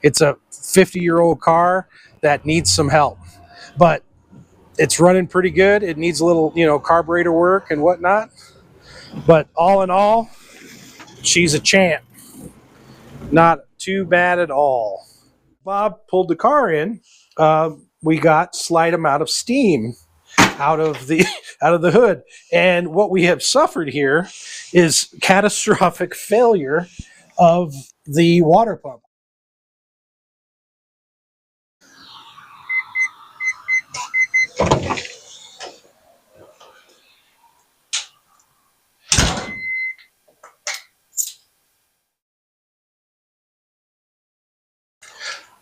It's a 50-year-old car that needs some help, but it's running pretty good. It needs a little, carburetor work and whatnot. But all in all, she's a champ. Not too bad at all. Bob pulled the car in. We got slight amount of steam out of the hood, and what we have suffered here is catastrophic failure of the water pump.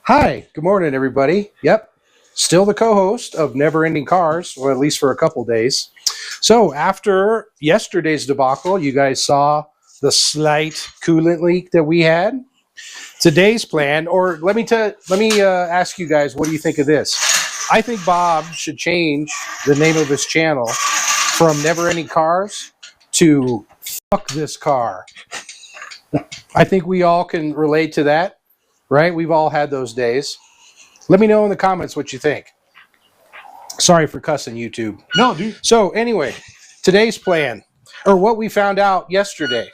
Hi, good morning, everybody. Yep, still the co-host of Never Ending Cars, or at least for a couple days. So after yesterday's debacle, you guys saw the slight coolant leak that we had. Today's plan, or let me ask you guys, what do you think of this? I think Bob should change the name of his channel from Never Ending Cars to Fuck This Car. I think we all can relate to that. Right? We've all had those days. Let me know in the comments what you think. Sorry for cussing, YouTube. No, dude. So anyway, today's plan, or what we found out yesterday,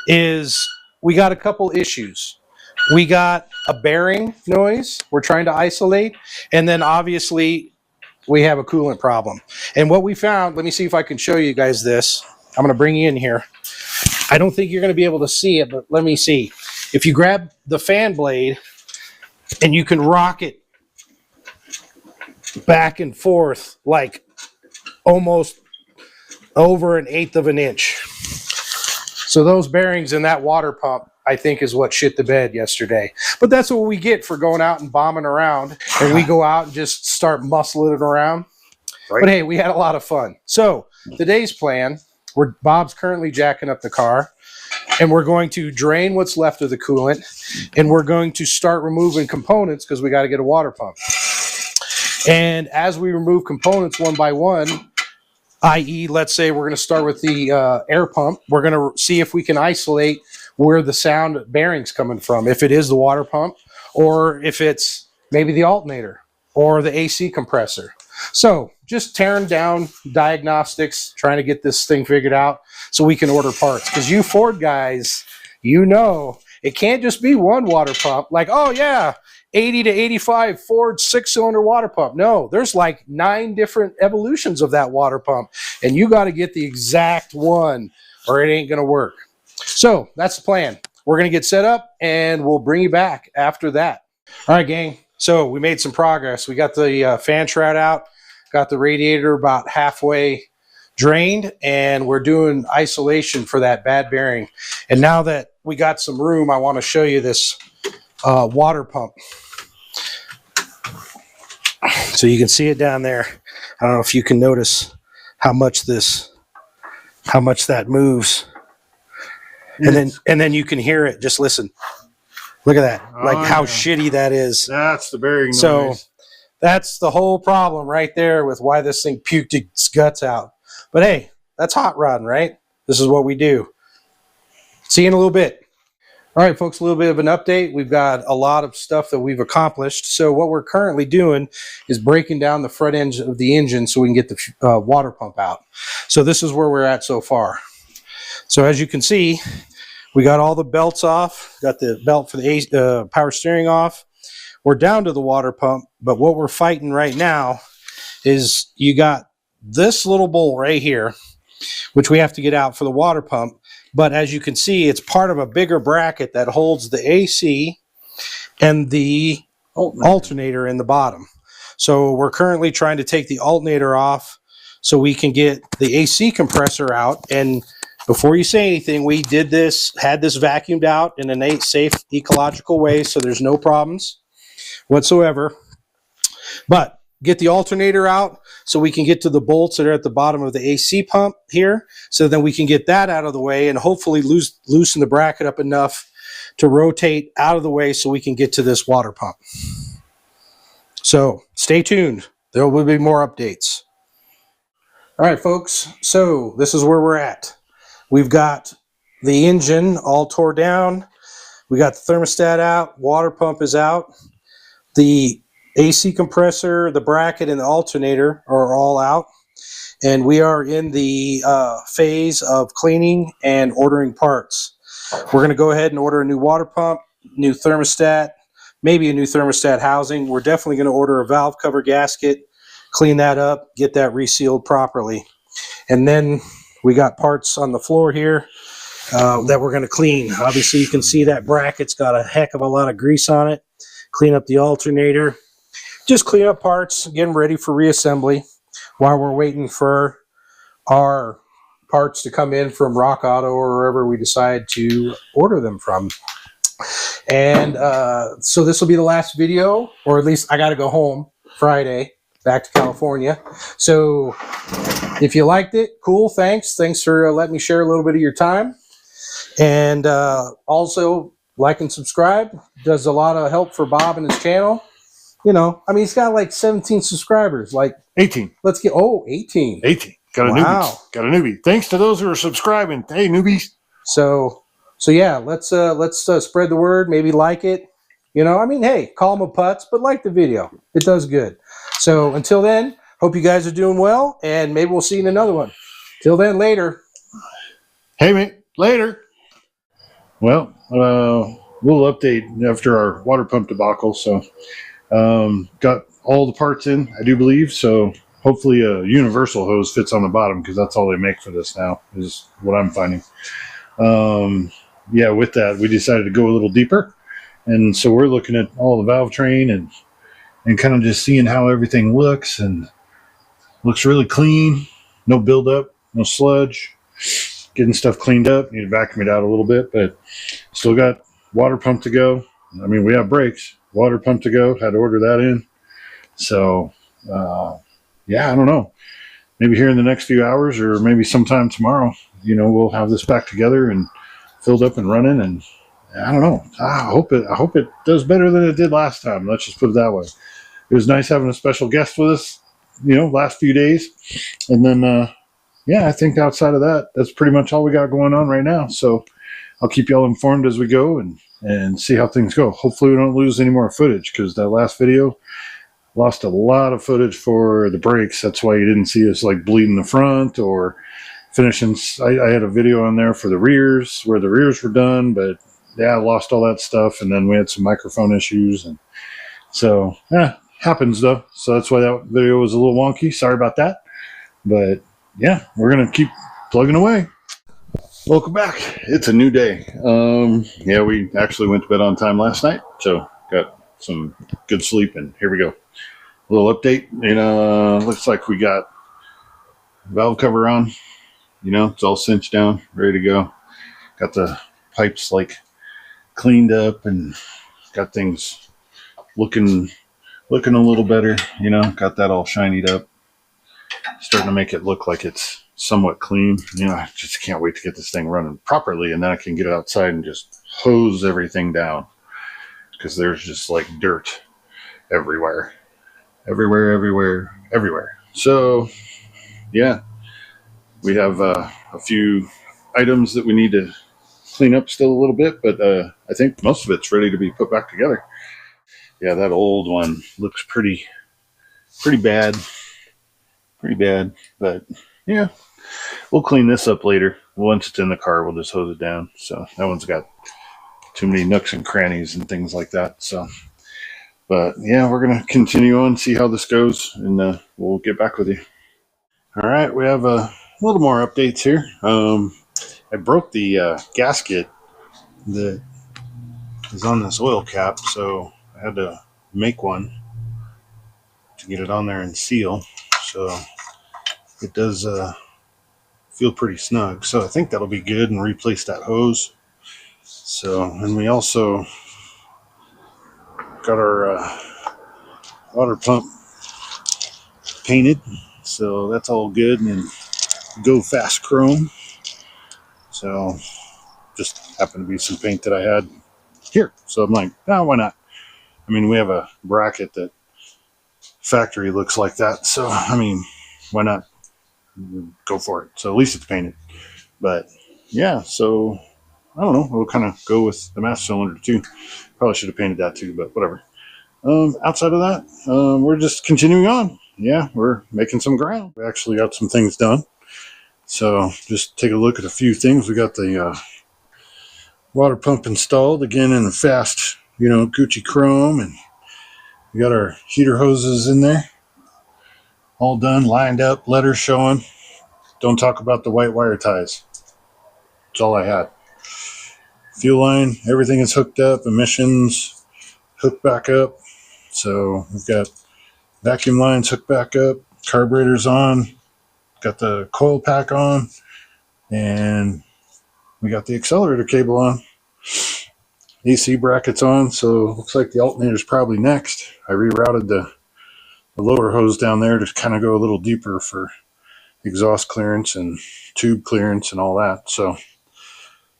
is we got a couple issues. We got a bearing noise we're trying to isolate, and then obviously we have a coolant problem. And what we found, let me see if I can show you guys this. I'm going to bring you in here. I don't think you're going to be able to see it, but let me see. If you grab the fan blade and you can rock it back and forth like almost over 1/8 of an inch. So those bearings in that water pump, I think, is what shit the bed yesterday. But that's what we get for going out and bombing around, and we go out and just start muscling it around. Right. But hey, we had a lot of fun. So today's plan, Bob's currently jacking up the car, and we're going to drain what's left of the coolant, and we're going to start removing components because we got to get a water pump. And as we remove components one by one, i.e., let's say we're going to start with the air pump, we're going to see if we can isolate where the sound bearing's coming from, if it is the water pump, or if it's maybe the alternator or the AC compressor. So just tearing down diagnostics, trying to get this thing figured out so we can order parts. Because you Ford guys, it can't just be one water pump. Like, oh yeah, 80 to 85 Ford 6-cylinder water pump. No, there's like 9 different evolutions of that water pump. And you got to get the exact one or it ain't going to work. So that's the plan. We're going to get set up and we'll bring you back after that. All right, gang. So we made some progress. We got the fan shroud out, got the radiator about halfway drained, and we're doing isolation for that bad bearing. And now that we got some room, I want to show you this water pump. So you can see it down there. I don't know if you can notice how much that moves. And then you can hear it. Just listen. Look at that. Like how shitty that is. That's the bearing noise. So that's the whole problem right there with why this thing puked its guts out. But hey, that's hot rodding, right? This is what we do. See you in a little bit. All right, folks, a little bit of an update. We've got a lot of stuff that we've accomplished. So what we're currently doing is breaking down the front end of the engine so we can get the water pump out. So this is where we're at so far. So as you can see, we got all the belts off, got the belt for the power steering off. We're down to the water pump, but what we're fighting right now is you got this little bowl right here, which we have to get out for the water pump. But as you can see, it's part of a bigger bracket that holds the AC and the alternator in the bottom. So we're currently trying to take the alternator off so we can get the AC compressor out. And before you say anything, we had this vacuumed out in a safe, ecological way, so there's no problems whatsoever. But get the alternator out so we can get to the bolts that are at the bottom of the AC pump here, so then we can get that out of the way and hopefully loosen the bracket up enough to rotate out of the way so we can get to this water pump. So stay tuned. There will be more updates. All right, folks. So this is where we're at. We've got the engine all tore down. We got the thermostat out, water pump is out. The AC compressor, the bracket, and the alternator are all out. And we are in the phase of cleaning and ordering parts. We're going to go ahead and order a new water pump, new thermostat, maybe a new thermostat housing. We're definitely going to order a valve cover gasket, clean that up, get that resealed properly. And then we got parts on the floor here that we're going to clean. Obviously, you can see that bracket's got a heck of a lot of grease on it. Clean up the alternator. Just clean up parts, get them ready for reassembly while we're waiting for our parts to come in from Rock Auto or wherever we decide to order them from. And so this will be the last video, or at least I got to go home Friday, back to California. So if you liked it, cool, thanks. Thanks for letting me share a little bit of your time. And also like and subscribe. Does a lot of help for Bob and his channel. You know, I mean, he's got like 17 subscribers. Like 18. Let's get 18. 18. Got a newbie. Got a newbie. Thanks to those who are subscribing. Hey, newbies. So yeah, let's spread the word. Maybe like it. You know, I mean, hey, call them a putz, but like the video. It does good. So until then, hope you guys are doing well, and maybe we'll see you in another one. Till then, later. Hey, mate. Later. Well, we'll update after our water pump debacle. So got all the parts in, I do believe. So hopefully a universal hose fits on the bottom, because that's all they make for this now, is what I'm finding. Yeah, with that, we decided to go a little deeper. And so we're looking at all the valve train and kind of just seeing how everything looks, and looks really clean. No buildup, no sludge. Getting stuff cleaned up. Need to vacuum it out a little bit, but still got water pump to go. I mean, we have brakes. Water pump to go. Had to order that in. So, yeah, I don't know. Maybe here in the next few hours, or maybe sometime tomorrow, you know, we'll have this back together and filled up and running. And I don't know. I hope it does better than it did last time. Let's just put it that way. It was nice having a special guest with us, you know, last few days. And then, yeah, I think outside of that, that's pretty much all we got going on right now. So I'll keep y'all informed as we go and see how things go. Hopefully we don't lose any more footage, because that last video lost a lot of footage for the brakes. That's why you didn't see us like bleeding the front or finishing. I had a video on there for the rears, where the rears were done, but yeah, I lost all that stuff. And then we had some microphone issues. And so, yeah, happens though. So that's why that video was a little wonky. Sorry about that. But yeah, we're going to keep plugging away. Welcome back. It's a new day. Yeah, we actually went to bed on time last night, so got some good sleep, and here we go. A little update. You know, looks like we got valve cover on. You know, it's all cinched down, ready to go. Got the pipes like cleaned up, and got things looking a little better. You know, got that all shinied up. Starting to make it look like it's somewhat clean. You know, I just can't wait to get this thing running properly, and then I can get it outside and just hose everything down, because there's just like dirt everywhere. So yeah, we have a few items that we need to clean up still a little bit, but I think most of it's ready to be put back together. Yeah, that old one looks pretty bad. But yeah, we'll clean this up later. Once it's in the car, we'll just hose it down. So that one's got too many nooks and crannies and things like that. So, but yeah, we're going to continue on, see how this goes, and we'll get back with you. All right, we have a little more updates here. I broke the gasket that is on this oil cap, so I had to make one to get it on there and seal. So it does feel pretty snug. So I think that'll be good, and replace that hose. So, and we also got our water pump painted. So that's all good, and Go Fast Chrome. So just happened to be some paint that I had here. So I'm like, oh, why not? I mean, we have a bracket that factory looks like that. So, I mean, why not go for it? So at least it's painted. But yeah, so I don't know. It'll kind of go with the master cylinder too. Probably should have painted that too, but whatever. Outside of that, we're just continuing on. Yeah, we're making some ground. We actually got some things done. So just take a look at a few things. We got the water pump installed again in the fast, Gucci chrome, and we got our heater hoses in there, all done, lined up, letters showing. Don't talk about the white wire ties. That's all I had. Fuel line, everything is hooked up. Emissions hooked back up. So we've got vacuum lines hooked back up. Carburetor's on. Got the coil pack on. And we got the accelerator cable on. AC brackets on. So looks like the alternator's probably next. I rerouted the lower hose down there to kind of go a little deeper for exhaust clearance and tube clearance and all that. So,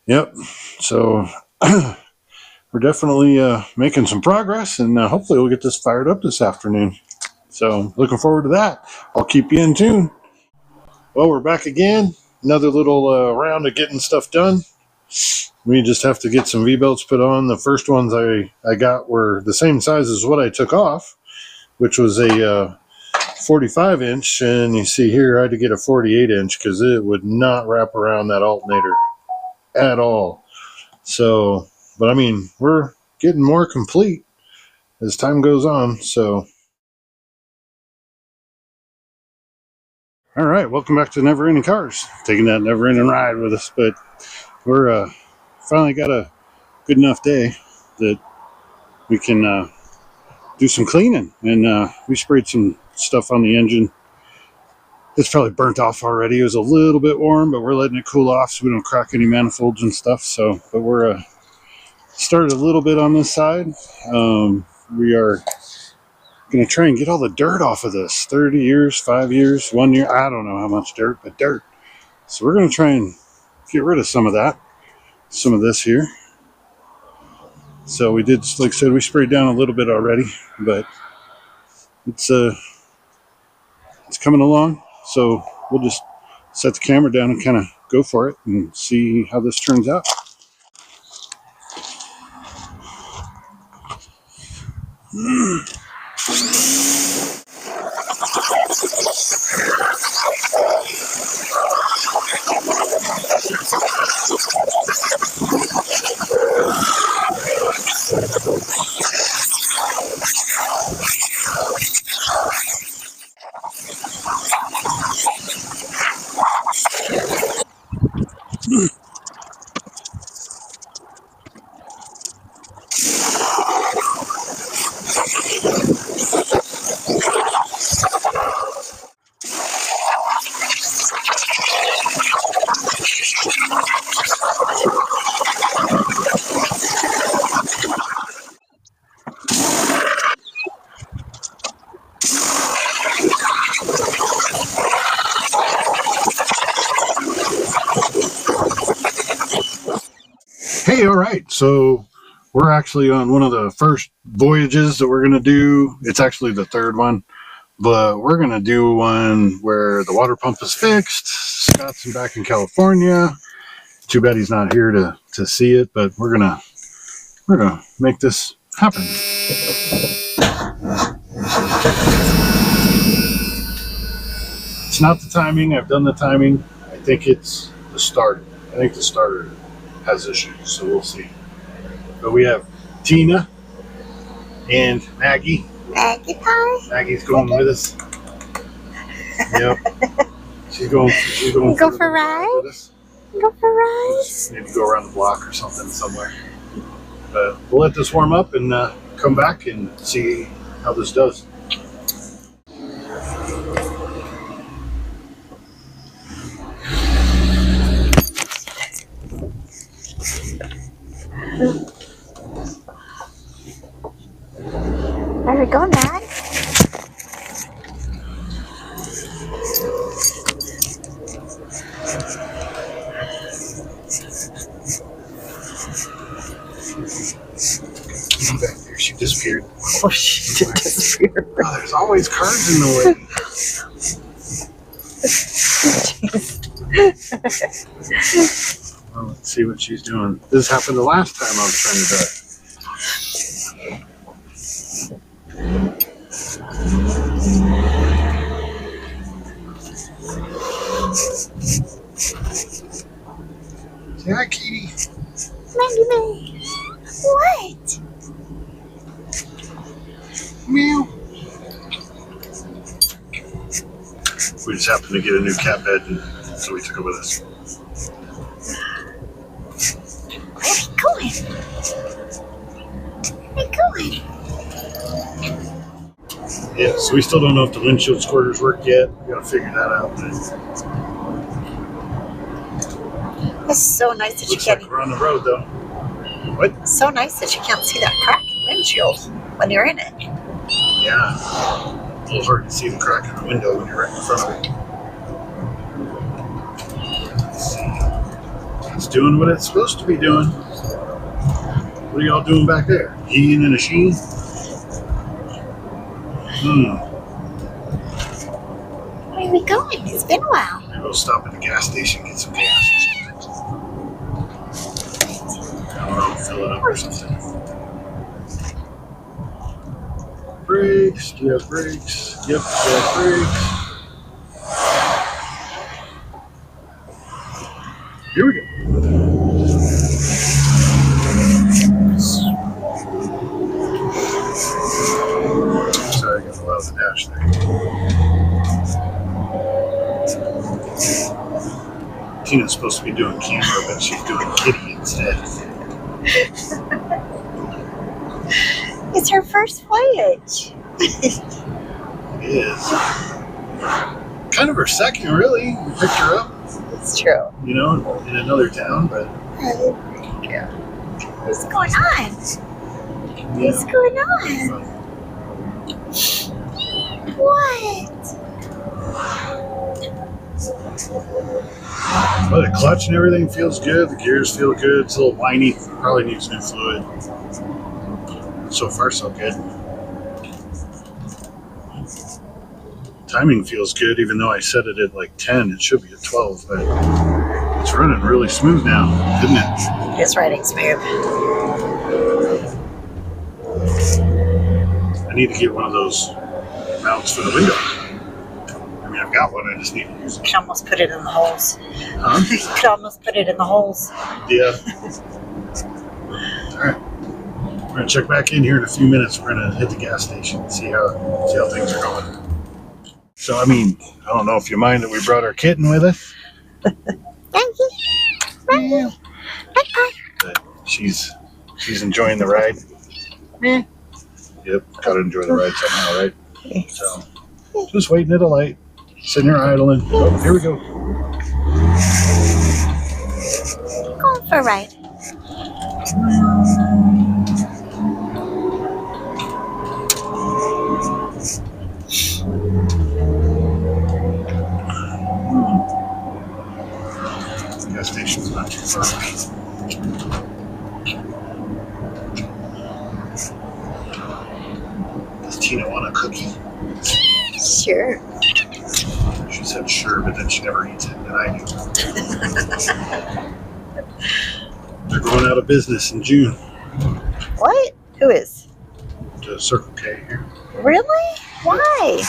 yep. So we're definitely making some progress, and hopefully we'll get this fired up this afternoon. So looking forward to that. I'll keep you in tune. Well, we're back again. Another little round of getting stuff done. We just have to get some V-belts put on. The first ones I got were the same size as what I took off, which was a 45 inch, and you see here I had to get a 48 inch because it would not wrap around that alternator at all. So, but I mean, we're getting more complete as time goes on. So, all right, welcome back to Never Ending Cars. Taking that never ending ride with us, but we're finally got a good enough day that we can do some cleaning, and we sprayed some stuff on the engine. It's probably burnt off already. It was a little bit warm, but we're letting it cool off so we don't crack any manifolds and stuff. So, but we're started a little bit on this side. We are going to try and get all the dirt off of this. 30 years, 5 years, 1 year. I don't know how much dirt, but dirt. So we're going to try and get rid of some of that, some of this here. So we did, like I said, we sprayed down a little bit already, but it's coming along. So we'll just set the camera down and kind of go for it and see how this turns out. Hey, all right. So we're actually on one of the first voyages that we're going to do. It's actually the third one, but we're going to do one where the water pump is fixed. Scott's back in California. Too bad he's not here to see it, but we're gonna make this happen. It's not the timing. I've done the timing. I think it's the starter. I think the starter has issues, so we'll see. But we have Tina and Maggie. Maggie pie. Maggie's going with us. Yep. She's going. Go for a ride. Go for a ride. Maybe go around the block or something somewhere. But we'll let this warm up and come back and see how this does. There we go, Mag. Back there, she disappeared. Oh, she did disappear. Oh, there's always cars in the way. Well, let's see what she's doing. This happened the last time I was trying to do it. Say hi, Katie. Maggie May. What? Meow. We just happened to get a new cat bed, and so we took it with us. Where are we going? Where are we going? Yeah, so we still don't know if the windshield squirters work yet. We gotta figure that out. But It's so nice that you looks like can't. we're on the road, though. What? So nice that you can't see that crack in the windshield when you're in it. Yeah. A little hard to see the crack in the window when you're right in front of it. Let's see. It's doing what it's supposed to be doing. What are y'all doing back there? Heating and a sheen? Where are we going? It's been a while. Maybe we'll stop at the gas station and get some gas. I don't know, fill it up or something. Brakes. Do you have brakes? Yep, we have brakes. Here we go. Sorry, I got a lot of the dash there. Tina's supposed to be doing camera, but she's doing kitty instead. It's her first voyage. It is. Kind of her second, really. We picked her up, It's true. you know, in another town, but What's going on? What's going on? What? Well, the clutch and everything feels good. The gears feel good. It's a little whiny. Probably needs new fluid. So far, so good. Timing feels good, even though I set it at like 10. It should be at 12, but it's running really smooth now, isn't it? It's riding smooth. I need to get one of those mounts for the window. I mean, I've got one. I just need to use You it. could almost put it in the holes. Huh? You could almost put it in the holes. Yeah. All right. We're gonna check back in here in a few minutes. We're gonna hit the gas station and see how things are going. So, I mean, I don't know if you mind that we brought our kitten with us, Maggie. Maggie. Bye-bye. but she's enjoying the ride. Yeah. Yep, gotta enjoy the ride somehow, right? Yes. So, just waiting at a light, sitting here idling. Oh, here we go. Going for a ride. The gas station's not too far away. Does Tina want a cookie? Sure. She said sure, but then she never eats it, and I do. They're going out of business in June. What? Who is? To Circle K here. Really? Why?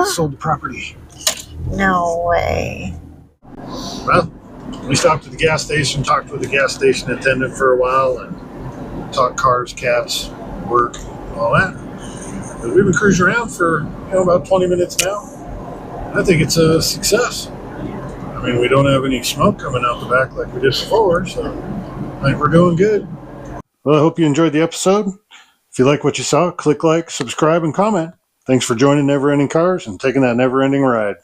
Sold the property. No way. Well, we stopped at the gas station, talked with the gas station attendant for a while, and talked cars, cats, work, all that. But we've been cruising around for about 20 minutes now. I think it's a success. I mean, we don't have any smoke coming out the back like we did before, so I think we're doing good. Well, I hope you enjoyed the episode. If you like what you saw, click like, subscribe, and comment. Thanks for joining Never Ending Cars and taking that never-ending ride.